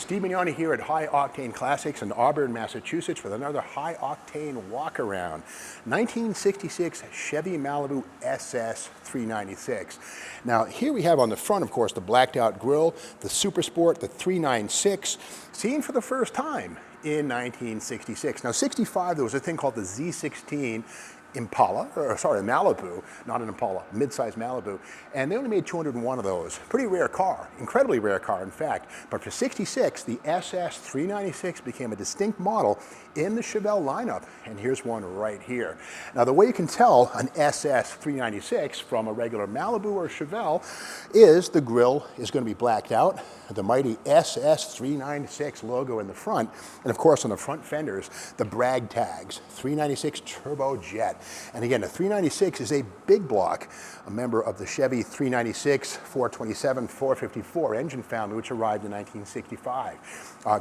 Steve Mignoni here at High Octane Classics in Auburn, Massachusetts with another High Octane Walkaround. 1966 Chevy Malibu SS396. Now here we have on the front, of course, the blacked out grille, the Super Sport, the 396, seen for the first time in 1966. Now 65, there was a thing called the Z16 Malibu, not an Impala, mid-size Malibu, and they only made 201 of those. Pretty rare car, incredibly rare car in fact, but for 66, the SS396 became a distinct model in the Chevelle lineup, and here's one right here. Now the way you can tell an SS396 from a regular Malibu or Chevelle is the grille is going to be blacked out, the mighty SS396 logo in the front, and of course on the front fenders, the brag tags, 396 Turbojet. And again, the 396 is a big block, a member of the Chevy 396, 427, 454 engine family, which arrived in 1965.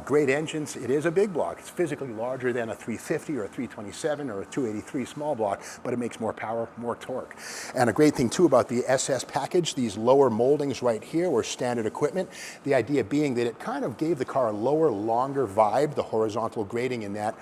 Great engines. It is a big block. It's physically larger than a 350 or a 327 or a 283 small block, but it makes more power, more torque. And a great thing too about the SS package, these lower moldings right here were standard equipment. The idea being that it kind of gave the car a lower, longer vibe, the horizontal grading in that.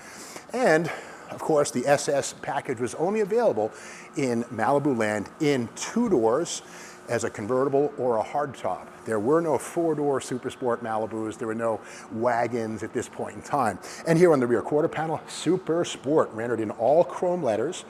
And of course, the SS package was only available in Malibu land in 2 doors as a convertible or a hardtop. There were no 4-door Super Sport Malibus. There were no wagons at this point in time. And here on the rear quarter panel, Super Sport, rendered in all chrome letters.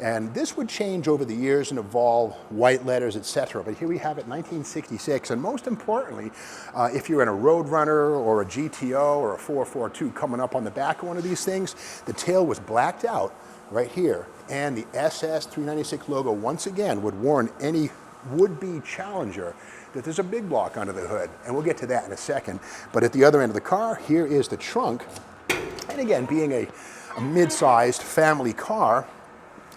And this would change over the years and evolve, white letters, etc. But here we have it, 1966. And most importantly, if you're in a Roadrunner or a GTO or a 442 coming up on the back of one of these things, the tail was blacked out right here. And the SS396 logo, once again, would warn any would-be challenger that there's a big block under the hood, and we'll get to that in a second. But at the other end of the car, here is the trunk, and again, being a mid-sized family car,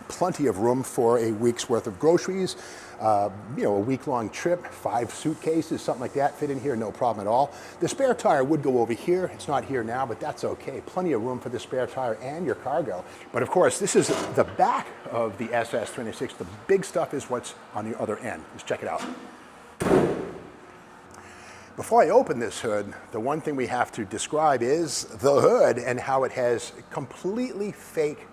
plenty of room for a week's worth of groceries, a week-long trip, 5 suitcases, something like that fit in here, no problem at all. The spare tire would go over here. It's not here now, but that's okay. Plenty of room for the spare tire and your cargo. But of course, this is the back of the SS396. The big stuff is what's on the other end. Let's check it out. Before I open this hood, the one thing we have to describe is the hood and how it has completely fake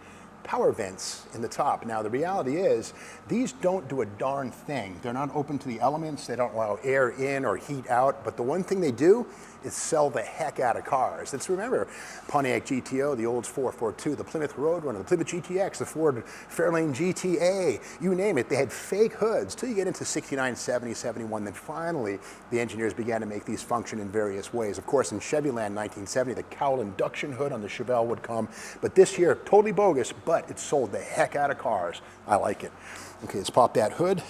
power vents in the top. Now the reality is these don't do a darn thing. They're not open to the elements. They don't allow air in or heat out. But the one thing they do is sell the heck out of cars. Let's remember Pontiac GTO, the Olds 442, the Plymouth Roadrunner, the Plymouth GTX, the Ford Fairlane GTA, you name it. They had fake hoods till you get into 69, 70, 71. Then finally the engineers began to make these function in various ways. Of course, in Chevyland 1970, the cowl induction hood on the Chevelle would come. But this here, totally bogus, but it sold the heck out of cars. I like it. Okay, let's pop that hood.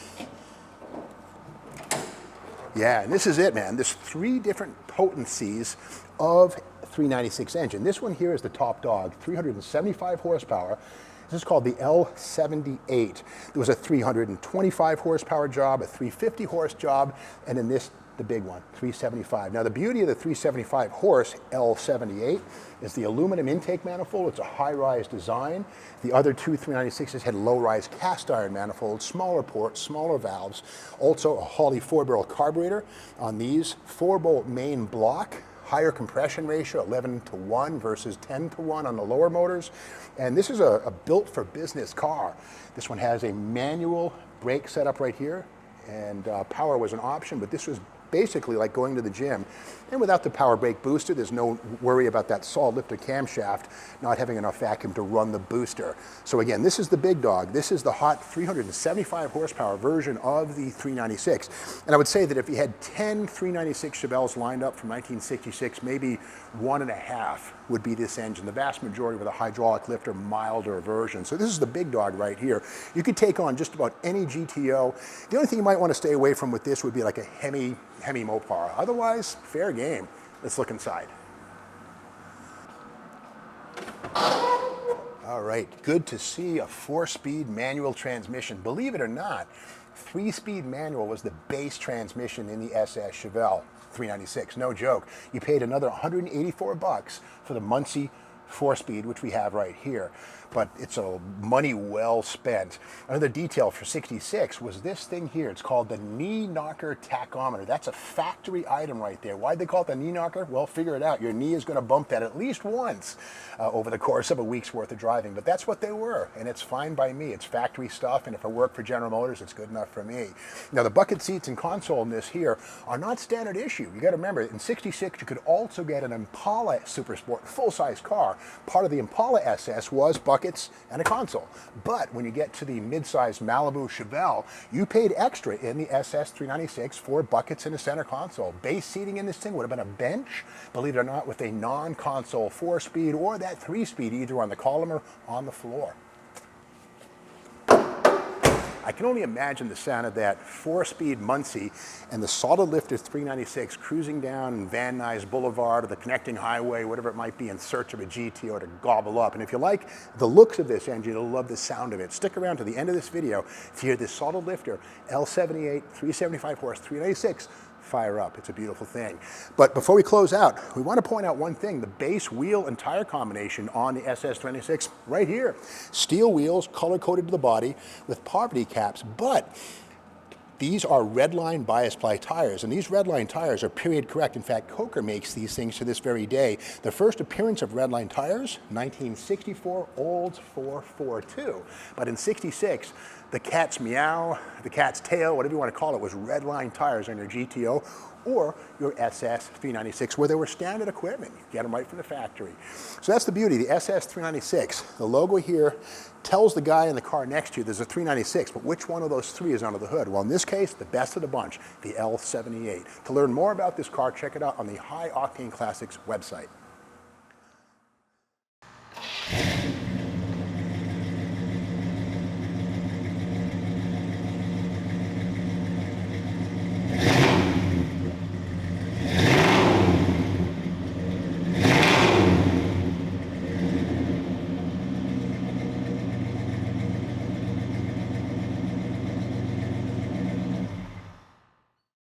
Yeah, and this is it, man. There's 3 different potencies of 396 engine. This one here is the top dog, 375 horsepower. This is called the L78. There was a 325 horsepower job, a 350 horse job, and then this, the big one, 375. Now the beauty of the 375 horse L78 is the aluminum intake manifold. It's a high-rise design. The other 2 396s had low-rise cast iron manifolds, smaller ports, smaller valves. Also a Holley 4-barrel carburetor on these, 4-bolt main block, higher compression ratio, 11:1 versus 10:1 on the lower motors. And this is a built-for-business car. This one has a manual brake setup right here, and power was an option, but this was basically like going to the gym. And without the power brake booster, there's no worry about that solid lifter camshaft not having enough vacuum to run the booster. So again, this is the big dog. This is the hot 375 horsepower version of the 396. And I would say that if you had 10 396 Chevelles lined up from 1966, maybe 1.5 would be this engine. The vast majority with a hydraulic lifter, milder version. So this is the big dog right here. You could take on just about any GTO. The only thing you might want to stay away from with this would be like a Hemi Mopar. Otherwise, fair game. Let's look inside. All right, good to see a 4-speed manual transmission. Believe it or not, 3-speed manual was the base transmission in the SS Chevelle 396. No joke. You paid another $184 for the Muncie 4-speed, which we have right here, but it's a money well spent. Another detail for 66 was this thing here. It's called the knee knocker tachometer. That's a factory item right there. Why'd they call it the knee knocker? Well, figure it out. Your knee is going to bump that at least once over the course of a week's worth of driving, but that's what they were, and it's fine by me. It's factory stuff, and if I work for General Motors, it's good enough for me. Now, the bucket seats and console in this here are not standard issue. You got to remember, in 66, you could also get an Impala Super Sport full-size car. Part of the Impala SS was buckets and a console. But when you get to the mid-size Malibu Chevelle, you paid extra in the SS396 for buckets and a center console. Base seating in this thing would have been a bench, believe it or not, with a non-console 4-speed or that 3-speed either on the column or on the floor. I can only imagine the sound of that 4-speed Muncie and the solid lifter 396 cruising down Van Nuys Boulevard or the connecting highway, whatever it might be, in search of a GTO to gobble up. And if you like the looks of this engine, you'll love the sound of it. Stick around to the end of this video to hear this solid lifter L78 375 horse 396 fire up. It's a beautiful thing. But before we close out, we want to point out one thing: the base wheel and tire combination on the SS396 right here. Steel wheels, color-coded to the body with poverty caps, but these are redline bias ply tires, and these redline tires are period correct. In fact, Coker makes these things to this very day. The first appearance of redline tires, 1964, Olds 442. But in 66, the cat's meow, the cat's tail, whatever you want to call it, was redline tires on your GTO or your SS396, where they were standard equipment. You get them right from the factory. So that's the beauty, the SS396. The logo here tells the guy in the car next to you there's a 396, but which one of those three is under the hood? Well, in this case, the best of the bunch, the L78. To learn more about this car, check it out on the High Octane Classics website.